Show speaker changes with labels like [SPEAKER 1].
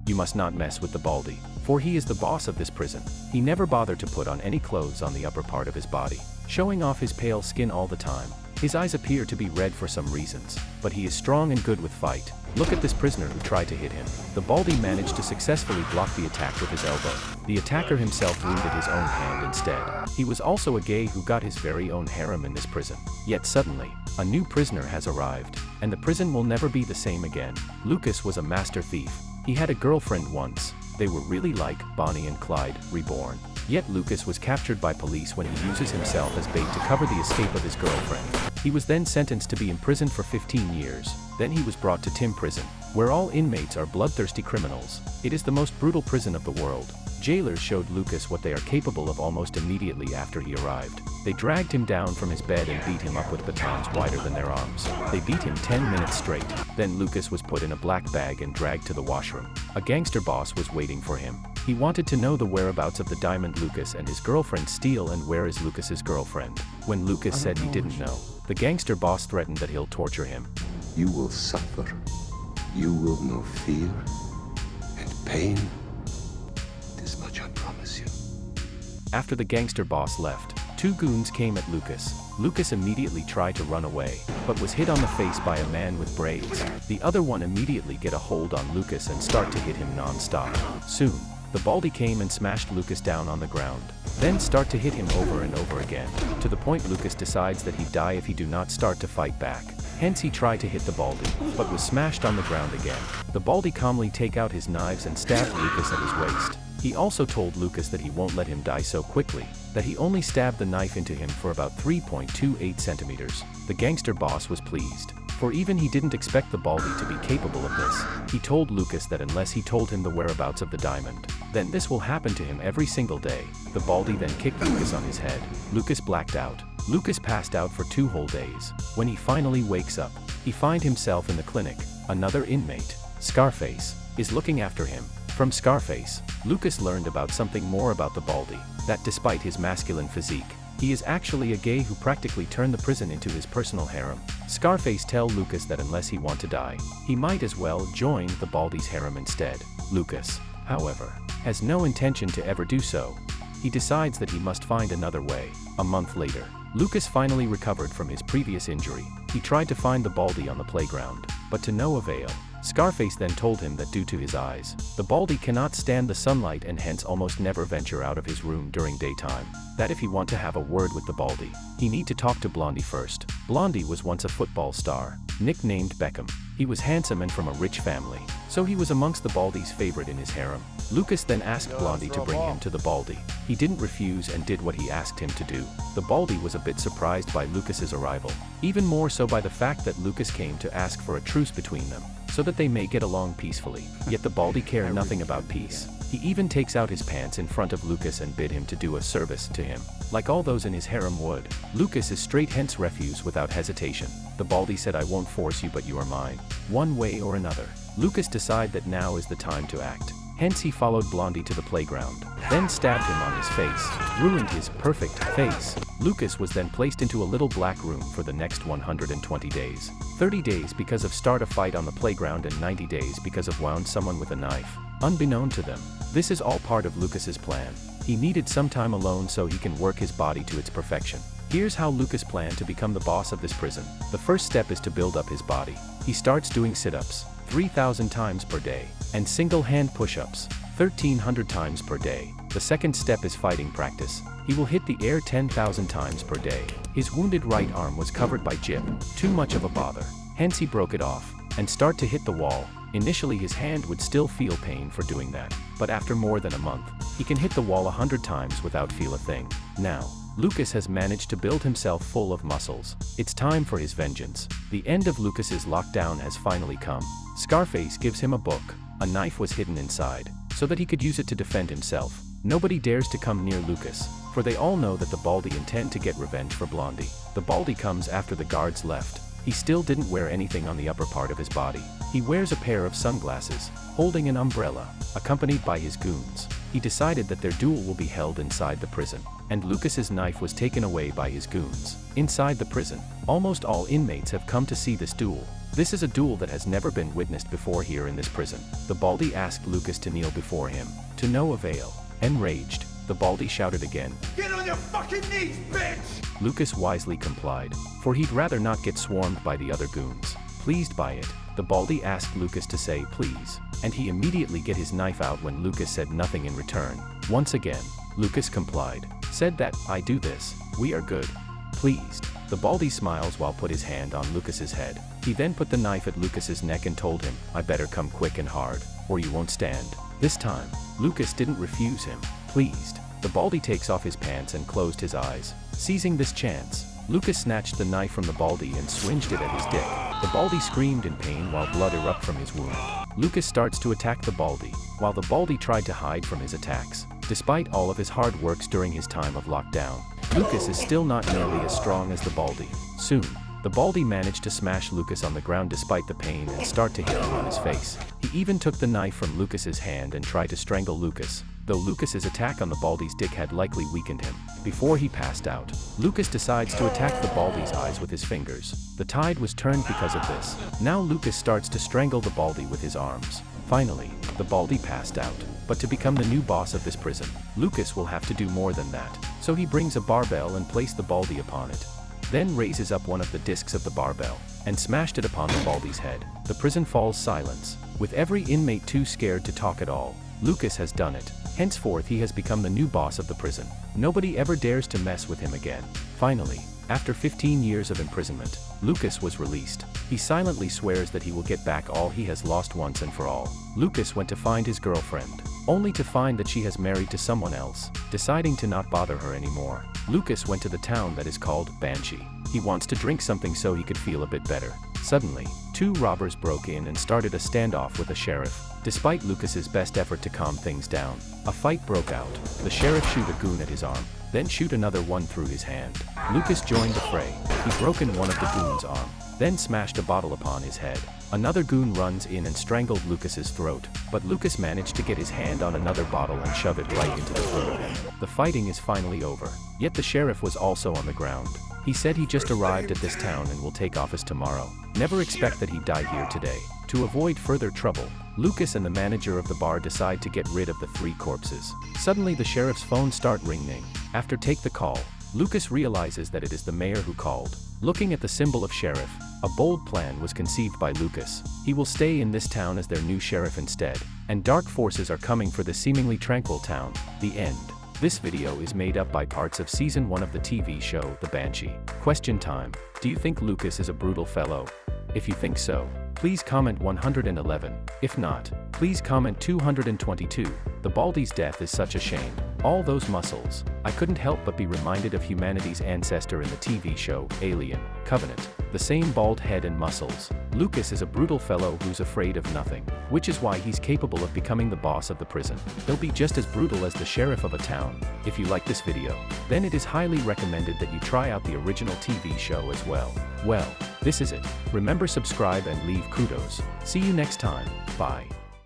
[SPEAKER 1] "You must not mess with the Baldy, for he is the boss of this prison." He never bothered to put on any clothes on the upper part of his body, showing off his pale skin all the time. His eyes appear to be red for some reasons, but he is strong and good with fight. Look at this prisoner who tried to hit him. The Baldy managed to successfully block the attack with his elbow. The attacker himself wounded his own hand instead. He was also a gay who got his very own harem in this prison. Yet suddenly, a new prisoner has arrived, and the prison will never be the same again. Lucas was a master thief. He had a girlfriend once. They were really like Bonnie and Clyde, reborn. Yet Lucas was captured by police when he uses himself as bait to cover the escape of his girlfriend. He was then sentenced to be imprisoned for 15 years. Then he was brought to Tim Prison, where all inmates are bloodthirsty criminals. It is the most brutal prison of the world. Jailers showed Lucas what they are capable of almost immediately after he arrived. They dragged him down from his bed and beat him up with batons wider than their arms. They beat him 10 minutes straight. Then Lucas was put in a black bag and dragged to the washroom. A gangster boss was waiting for him. He wanted to know the whereabouts of the diamond Lucas and his girlfriend steal, and where is Lucas's girlfriend. When Lucas said he didn't know, the gangster boss threatened that he'll torture him.
[SPEAKER 2] You will suffer. You will know fear and pain. This much I promise you.
[SPEAKER 1] After the gangster boss left, two goons came at Lucas. Lucas immediately tried to run away, but was hit on the face by a man with braids. The other one immediately get a hold on Lucas and start to hit him non-stop. Soon, the Baldy came and smashed Lucas down on the ground, then start to hit him over and over again, to the point Lucas decides that he'd die if he do not start to fight back. Hence he tried to hit the Baldy, but was smashed on the ground again. The Baldy calmly take out his knives and stabbed Lucas at his waist. He also told Lucas that he won't let him die so quickly, that he only stabbed the knife into him for about 3.28 centimeters. The gangster boss was pleased, for even he didn't expect the Baldy to be capable of this. He told Lucas that unless he told him the whereabouts of the diamond, then this will happen to him every single day. The Baldy then kicked Lucas on his head. Lucas blacked out. Lucas passed out for 2 whole days. When he finally wakes up, he finds himself in the clinic. Another inmate, Scarface, is looking after him. From Scarface, Lucas learned about something more about the Baldy, that despite his masculine physique, he is actually a gay who practically turned the prison into his personal harem. Scarface tell Lucas that unless he want to die, he might as well join the Baldy's harem instead. Lucas, however, has no intention to ever do so. He decides that he must find another way. A month later, Lucas finally recovered from his previous injury. He tried to find the Baldy on the playground, but to no avail. Scarface then told him that due to his eyes, the Baldy cannot stand the sunlight and hence almost never venture out of his room during daytime. That if he want to have a word with the Baldy, he need to talk to Blondie first. Blondie was once a football star, nicknamed Beckham. He was handsome and from a rich family, so he was amongst the Baldy's favorite in his harem. Lucas then asked Blondie to bring him to the Baldy. He didn't refuse and did what he asked him to do. The Baldy was a bit surprised by Lucas's arrival, even more so by the fact that Lucas came to ask for a truce between them, so that they may get along peacefully. Yet the Baldy cared nothing about peace. He even takes out his pants in front of Lucas and bid him to do a service to him, like all those in his harem would. Lucas is straight hence refused without hesitation. The Baldy said, "I won't force you, but you are mine, one way or another." Lucas decided that now is the time to act. Hence he followed Blondie to the playground, then stabbed him on his face, ruined his perfect face. Lucas was then placed into a little black room for the next 120 days. 30 days because of start a fight on the playground and 90 days because of wound someone with a knife. Unbeknown to them, this is all part of Lucas's plan. He needed some time alone so he can work his body to its perfection. Here's how Lucas planned to become the boss of this prison. The first step is to build up his body. He starts doing sit-ups 3,000 times per day, and single hand push-ups 1,300 times per day. The second step is fighting practice. He will hit the air 10,000 times per day. His wounded right arm was covered by jib, too much of a bother. Hence he broke it off, and start to hit the wall. Initially his hand would still feel pain for doing that, but after more than a month, he can hit the wall 100 times without feel a thing. Now, Lucas has managed to build himself full of muscles. It's time for his vengeance. The end of Lucas's lockdown has finally come. Scarface gives him a book. A knife was hidden inside, so that he could use it to defend himself. Nobody dares to come near Lucas, for they all know that the Baldy intend to get revenge for Blondie. The Baldy comes after the guards left. He still didn't wear anything on the upper part of his body. He wears a pair of sunglasses, holding an umbrella, accompanied by his goons. He decided that their duel will be held inside the prison, and Lucas's knife was taken away by his goons. Inside the prison, almost all inmates have come to see this duel. This is a duel that has never been witnessed before here in this prison. The Baldy asked Lucas to kneel before him. To no avail. Enraged, the Baldy shouted again,
[SPEAKER 3] "Get on your fucking knees, bitch!"
[SPEAKER 1] Lucas wisely complied, for he'd rather not get swarmed by the other goons. Pleased by it, the Baldy asked Lucas to say please, and he immediately get his knife out when Lucas said nothing in return. Once again, Lucas complied, said that, "I do this, we are good." Pleased, the Baldy smiles while put his hand on Lucas's head. He then put the knife at Lucas's neck and told him, "I better come quick and hard, or you won't stand." This time, Lucas didn't refuse him. Pleased, the Baldy takes off his pants and closed his eyes. Seizing this chance, Lucas snatched the knife from the Baldy and swinged it at his dick. The Baldy screamed in pain while blood erupted from his wound. Lucas starts to attack the Baldy, while the Baldy tried to hide from his attacks. Despite all of his hard works during his time of lockdown, Lucas is still not nearly as strong as the Baldy. Soon, the Baldy managed to smash Lucas on the ground despite the pain and start to hit him on his face. He even took the knife from Lucas's hand and tried to strangle Lucas, though Lucas's attack on the Baldy's dick had likely weakened him. Before he passed out, Lucas decides to attack the Baldy's eyes with his fingers. The tide was turned because of this. Now Lucas starts to strangle the Baldy with his arms. Finally, the Baldy passed out. But to become the new boss of this prison, Lucas will have to do more than that. So he brings a barbell and places the Baldy upon it. Then raises up one of the discs of the barbell, and smashed it upon the Baldy's head. The prison falls silence, with every inmate too scared to talk at all. Lucas has done it. Henceforth he has become the new boss of the prison. Nobody ever dares to mess with him again. Finally, after 15 years of imprisonment, Lucas was released. He silently swears that he will get back all he has lost once and for all. Lucas went to find his girlfriend, only to find that she has married to someone else. Deciding to not bother her anymore, Lucas went to the town that is called Banshee. He wants to drink something so he could feel a bit better. Suddenly, two robbers broke in and started a standoff with the sheriff. Despite Lucas's best effort to calm things down, a fight broke out. The sheriff shoot a goon at his arm, then shoot another one through his hand. Lucas joined the fray. He broken one of the goon's arm, then smashed a bottle upon his head. Another goon runs in and strangled Lucas's throat, but Lucas managed to get his hand on another bottle and shove it right into the throat of him. The fighting is finally over, yet the sheriff was also on the ground. He said he just arrived at this town and will take office tomorrow. Never expect that he died here today. To avoid further trouble, Lucas and the manager of the bar decide to get rid of the three corpses. Suddenly the sheriff's phone start ringing. After take the call, Lucas realizes that it is the mayor who called. Looking at the symbol of sheriff, a bold plan was conceived by Lucas. He will stay in this town as their new sheriff instead, and dark forces are coming for this seemingly tranquil town. The end. This video is made up by parts of season 1 of the TV show The Banshee. Question time. Do you think Lucas is a brutal fellow? If you think so, please comment 111. If not, please comment 222. The Baldy's death is such a shame. All those muscles. I couldn't help but be reminded of humanity's ancestor in the TV show Alien, Covenant. The same bald head and muscles. Lucas is a brutal fellow who's afraid of nothing, which is why he's capable of becoming the boss of the prison. He'll be just as brutal as the sheriff of a town. If you like this video, then it is highly recommended that you try out the original TV show as well. Well, this is it. Remember, subscribe and leave kudos. See you next time. Bye.